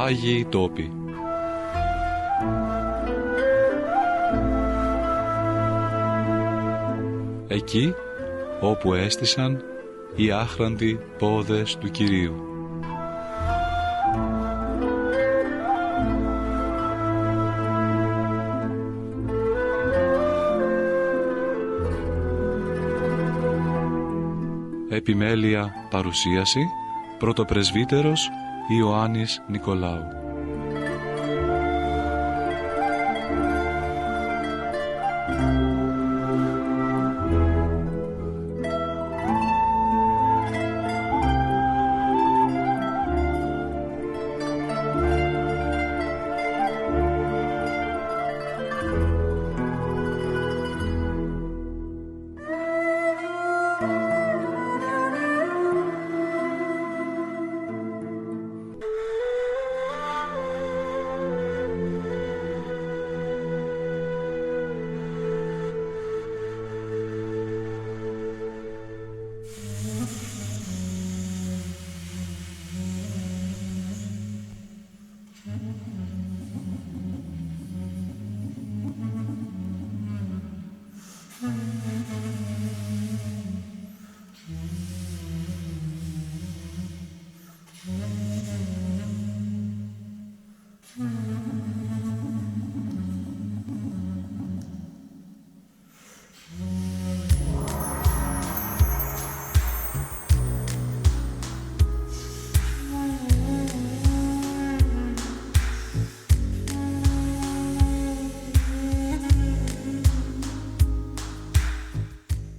Άγιοι τόποι. Εκεί όπου έστησαν οι άχραντοι πόδες του Κυρίου. Επιμέλεια παρουσίαση πρωτοπρεσβύτερος Ιωάννης Νικολάου.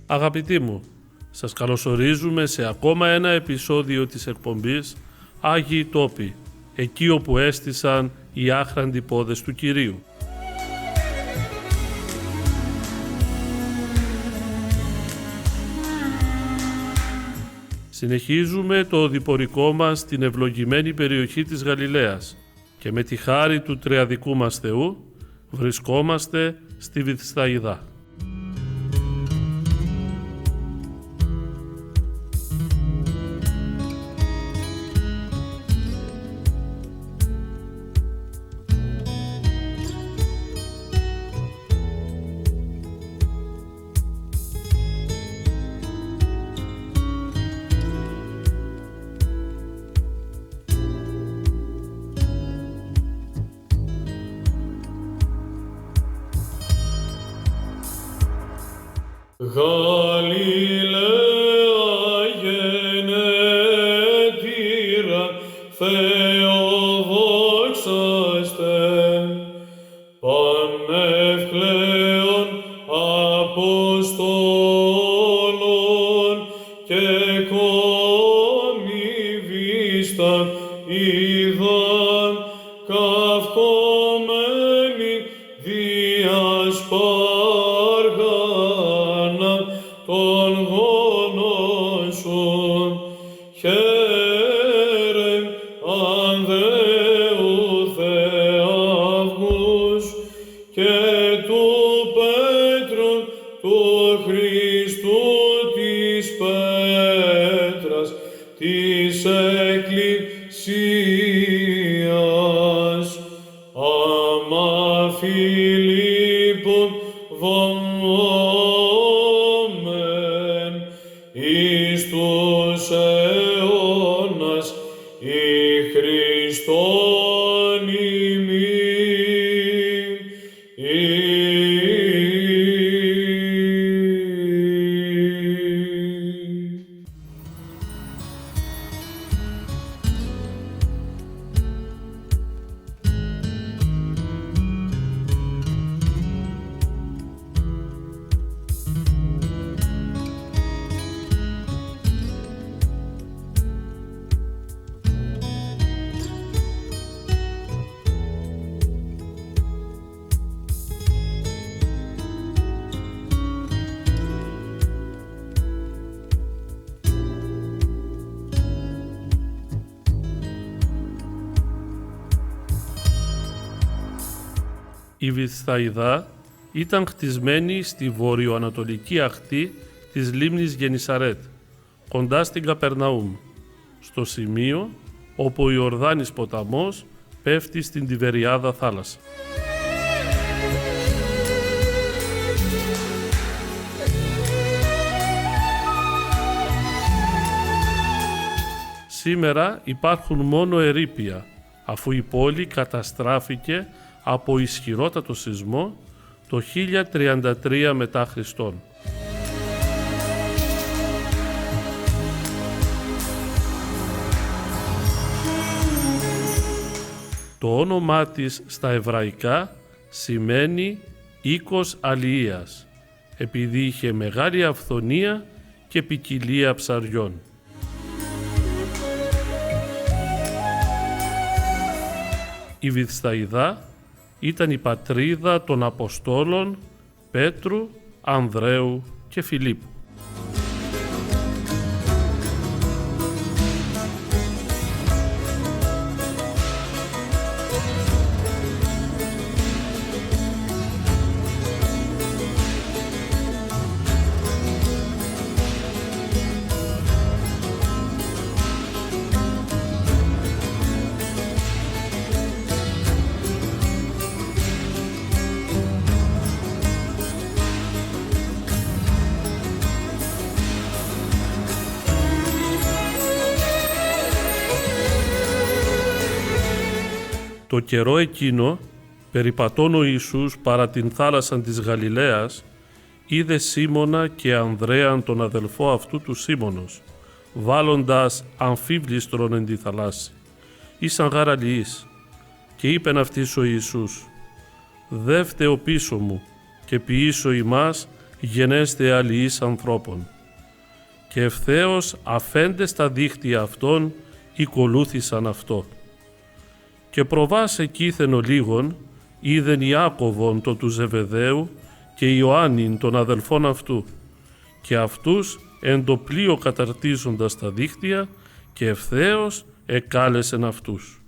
Αγαπητοί μου, σας καλωσορίζουμε σε ακόμα ένα επεισόδιο της εκπομπής Άγιοι Τόποι, εκεί όπου έστησαν οι άχραντοι πόδες του Κυρίου. Συνεχίζουμε το οδηπορικό μας στην ευλογημένη περιοχή της Γαλιλαίας και με τη χάρη του τριαδικού μας Θεού βρισκόμαστε στη Βηθσαϊδά. Γαλιλαία γενέτειρα Θεοδόξαστε, πανευκλαίων Αποστόλων και κονιβίσταν είδαν καυχωμένοι διασπάργανα των γόνων σου. Χαίρε αν Θεού θεαυγούς και του Πέτρου του Χριστού της πέτρας της Εκκλησίας. Άμα Φιλίππον βομμεν εις τους αιώνας η Χριστόν ημίν. Η Βηθσαϊδά ήταν χτισμένη στη βορειοανατολική ακτή της λίμνης Γενισαρέτ, κοντά στην Καπερναούμ, στο σημείο όπου ο Ιορδάνης ποταμός πέφτει στην Τιβεριάδα θάλασσα. Σήμερα υπάρχουν μόνο ερείπια, αφού η πόλη καταστράφηκε από ισχυρότατο σεισμό το 1033 μετά Χριστόν. Το όνομά της στα εβραϊκά σημαίνει οίκος αλληλείας, επειδή είχε μεγάλη αυθονία και ποικιλία ψαριών. Η Βηθσαϊδά ήταν η πατρίδα των Αποστόλων Πέτρου, Ανδρέου και Φιλίππου. Το καιρό εκείνο, περιπατών ο Ιησούς παρά την θάλασσαν της Γαλιλαίας, είδε Σίμωνα και Ανδρέαν τον αδελφό αυτού του Σίμωνος, βάλλοντας αμφίβληστρον εν τη θαλάσση. Ήσαν γάρ αλληλείς, και είπεν αυτής ο Ιησούς, «Δεύτε ο πίσω μου, και ποιήσω ημάς γενέστε αλληλείς ανθρώπων». Και ευθέως αφέντες τα δίχτυα αυτών, οικολούθησαν αυτό. Και προβάς εκείθεν ο λίγον, είδεν Ιάκωβον το του Ζεβεδαίου και Ιωάννην των αδελφών αυτού, και αυτούς εν το πλοίο καταρτίζοντας τα δίχτυα, και ευθέως εκάλεσεν αυτούς.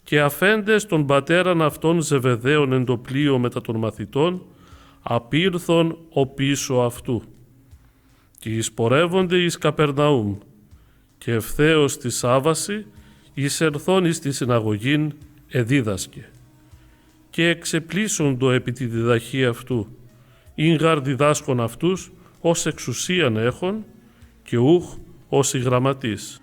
Και αφέντες τον πατέραν αυτών Ζεβεδαίων εν το πλοίο μετά των μαθητών, απήρθον ο πίσω αυτού. Και εισπορεύονται εις Καπερναούμ, και ευθέως τη Σάββαση εισερθών εις τη συναγωγήν εδίδασκε. Και εξεπλήσοντο επί τη διδαχή αυτού, ειν γαρ διδάσκον αυτούς ως εξουσίαν έχων και ούχ ως η γραμματής.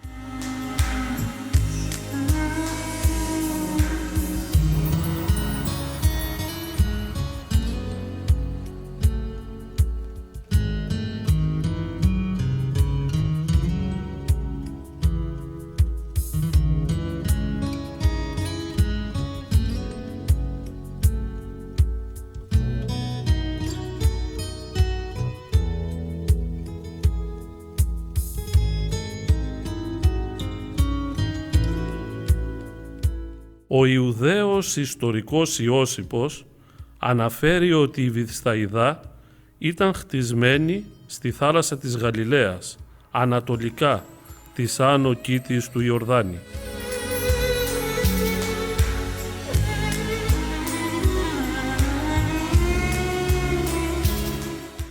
Ο Ιουδαίος ιστορικός Ιώσιππος αναφέρει ότι η Βηθσαϊδά ήταν χτισμένη στη θάλασσα της Γαλιλαίας, ανατολικά της άνω κήτης του Ιορδάνη.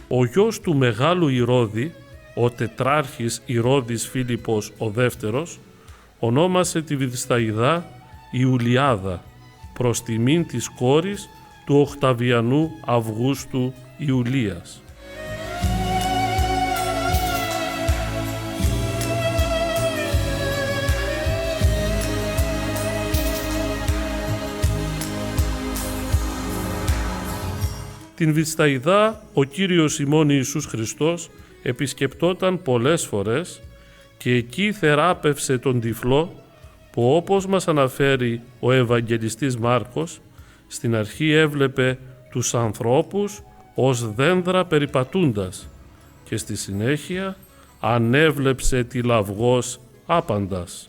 Ο γιος του μεγάλου Ηρώδη, ο τετράρχης Ηρώδης Φίλιππος ο δεύτερος, ονόμασε τη Βηθσαϊδά Ιουλιάδα, προς τιμήν της κόρης του Οκταβιανού Αυγούστου Ιουλίας. Την Βηθσαϊδά ο Κύριος ημών Ιησούς Χριστός επισκεπτόταν πολλές φορές και εκεί θεράπευσε τον τυφλό που, όπως μας αναφέρει ο Ευαγγελιστής Μάρκος, στην αρχή έβλεπε τους ανθρώπους ως δένδρα περιπατούντας και στη συνέχεια ανέβλεψε τη λαυγός άπαντας.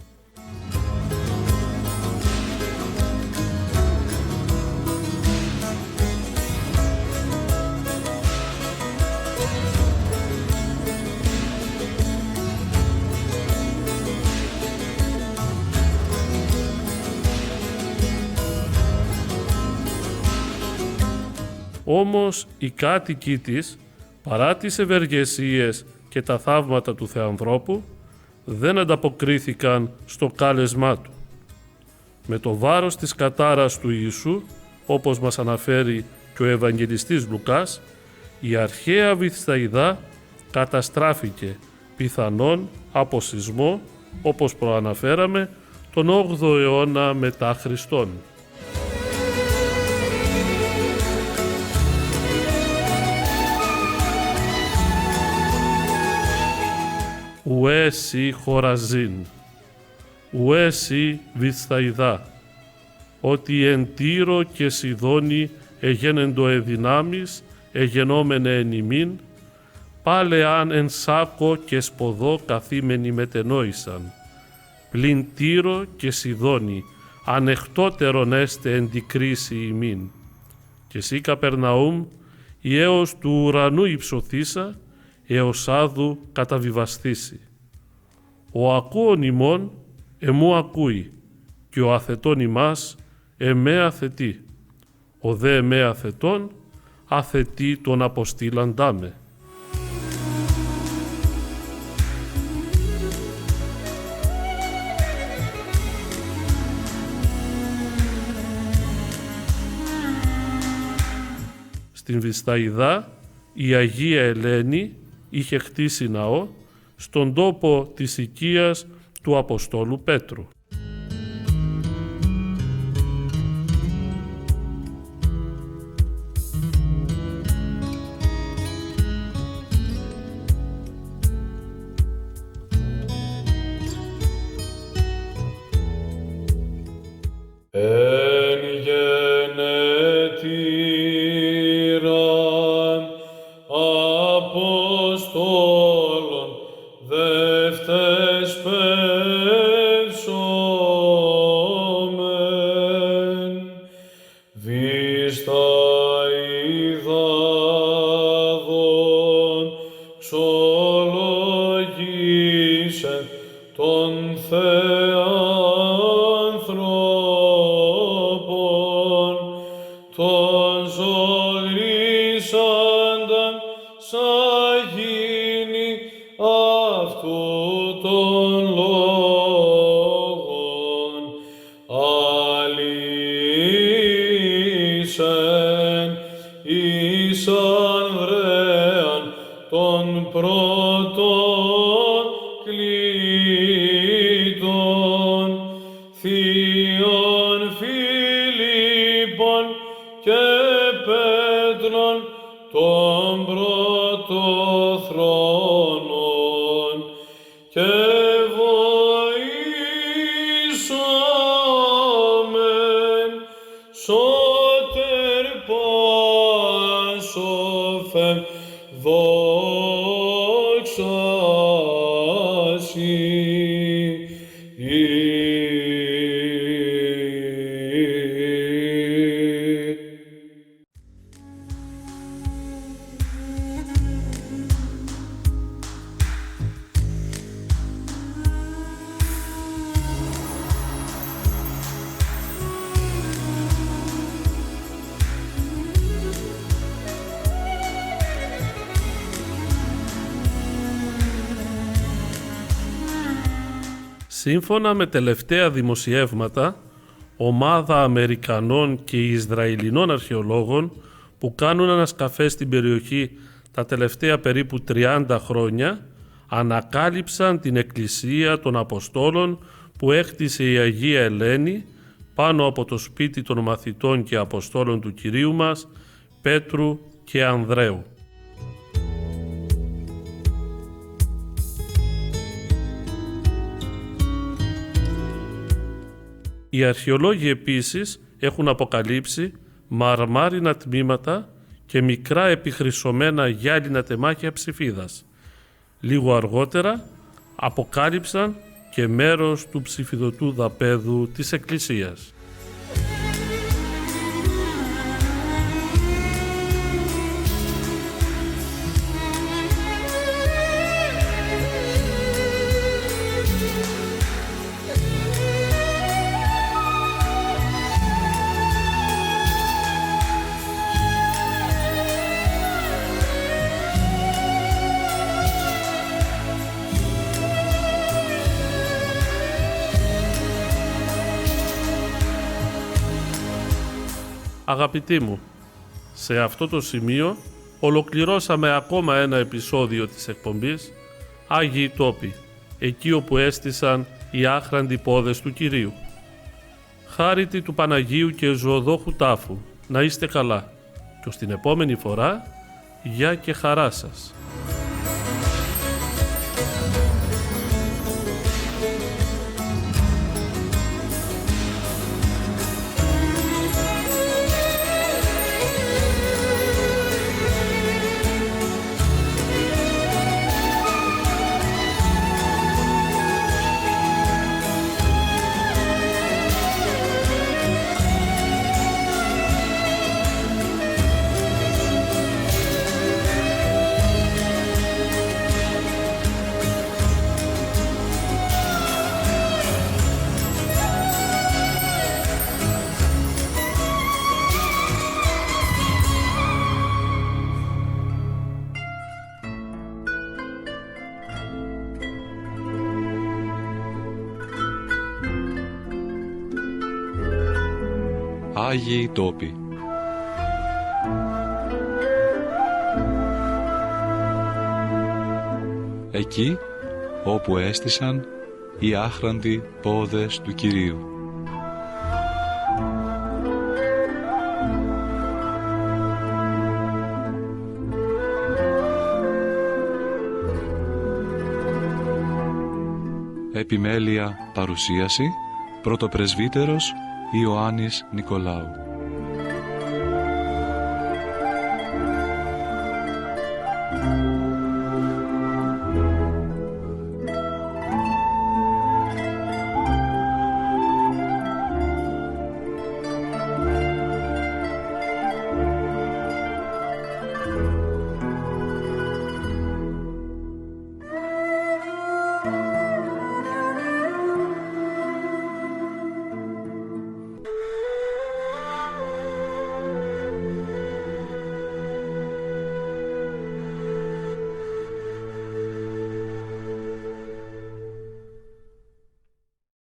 Όμως οι κάτοικοι της, παρά τις ευεργεσίες και τα θαύματα του Θεανθρώπου, δεν ανταποκρίθηκαν στο κάλεσμά του. Με το βάρος της κατάρας του Ιησού, όπως μας αναφέρει και ο Ευαγγελιστής Λουκάς, η αρχαία Βηθσαϊδά καταστράφηκε πιθανόν από σεισμό, όπως προαναφέραμε, τον 8ο αιώνα μετά Χριστόν. Ουέ σοι Χοραζίν, ουέ σοι Βηθσαϊδά, ότι εν Τύρο και Σιδώνη εγένεντο εδυνάμεις, εγενόμενε εν ημίν, πάλε αν εν Σάκο και Σποδό καθήμενοι μετενόησαν. Πλην Τύρο και Σιδώνη, ανεχτότερον έστε εν τη κρίση ημίν. Και σύ Καπερναούμ, ιέως του ουρανού υψωθήσα, έως άδου καταβιβασθήσει. Ο ακούων ημών εμού ακούει, και ο αθετών ημάς εμέ αθετεί. Ο δε εμέ αθετών αθετεί τον αποστήλαντά με. Στην Βηθσαϊδά η Αγία Ελένη είχε χτίσει ναό στον τόπο της οικίας του Αποστόλου Πέτρου. Σύμφωνα με τελευταία δημοσιεύματα, ομάδα Αμερικανών και Ισραηλινών αρχαιολόγων που κάνουν ανασκαφές στην περιοχή τα τελευταία περίπου 30 χρόνια ανακάλυψαν την εκκλησία των Αποστόλων που έκτισε η Αγία Ελένη πάνω από το σπίτι των μαθητών και Αποστόλων του Κυρίου μας, Πέτρου και Ανδρέου. Οι αρχαιολόγοι επίσης έχουν αποκαλύψει μαρμάρινα τμήματα και μικρά επιχρυσωμένα γυάλινα τεμάχια ψηφίδας. Λίγο αργότερα αποκάλυψαν και μέρος του ψηφιδωτού δαπέδου της εκκλησίας. Αγαπητοί μου, σε αυτό το σημείο ολοκληρώσαμε ακόμα ένα επεισόδιο της εκπομπής Άγιοι Τόποι, εκεί όπου έστησαν οι άχραντοι πόδες του Κυρίου. Χάρητη του Παναγίου και Ζωοδόχου Τάφου, να είστε καλά και ως την επόμενη φορά, γεια και χαρά σας. Άγιοι Τόποι. Εκεί όπου έστησαν οι άχραντοι πόδες του Κυρίου. Επιμέλεια παρουσίαση πρωτοπρεσβύτερος Ιωάννης Νικολάου.